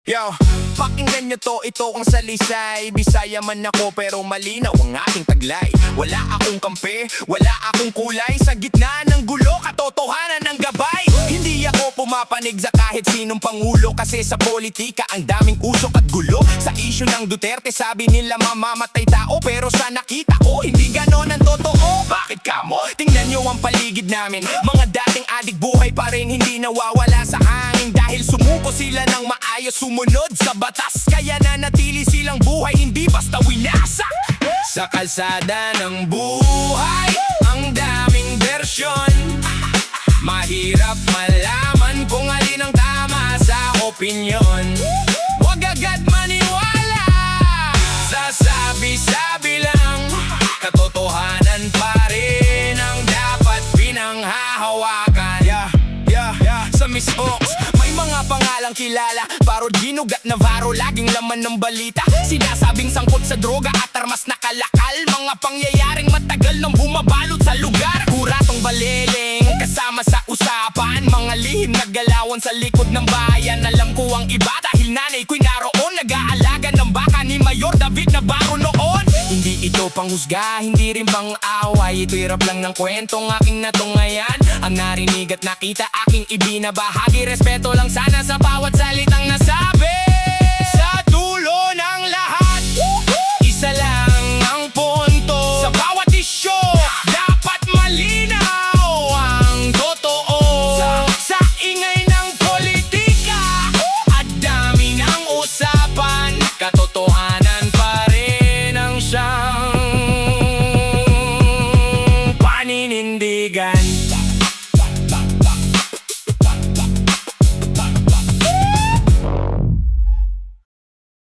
Yo, pakinggan nyo to, ito ang salisay. Bisaya man ako pero malinaw ang aking taglay. Wala akong kampe, wala akong kulay. Sa gitna ng gulo, katotohanan ng gabay. Hindi ako pumapanig sa kahit sinong pangulo, kasi sa politika ang daming usok at gulo. Sa issue ng Duterte sabi nila mamamatay tao, pero sa nakita ko hindi ganon ang totoo. Bakit kamo? Tingnan nyo ang paligid namin. Mga dating adik buhay pa rin, hindi nawawala sa hangin. Dahil sumuko sila ng maayos, sumunod sa batas, kaya nanatili silang buhay, hindi basta winasak. Sa kalsada ng buhay, ang daming bersyon. Mahirap malaman kung alin ang tama sa opinyon. Huwag agad maniwala sa sabi-sabi lang. Katotohanan pa rin ang dapat pinanghahawakan. Sa Miss Ox, may mga pangalang kilala, parod ginugat na varo, laging laman ng balita. Sinasabing sangkot sa droga at armas na kalakal. Mga pangyayaring matagal nang bumabalot sa lugar. Kuratong baleleng kasama sa usapan. Mga lihim na galawan sa likod ng bayan. Alam ko ang iba dahil nanay ko'y naroon. Nag-aalaga ng baka ni Mayor David Navarro noon. Hindi ito panghusga, hindi rin bang away. Ito'y rap lang ng kwentong aking natungayan. Ang narinig at nakita aking ibinabahagi. Respeto lang sana sa bawat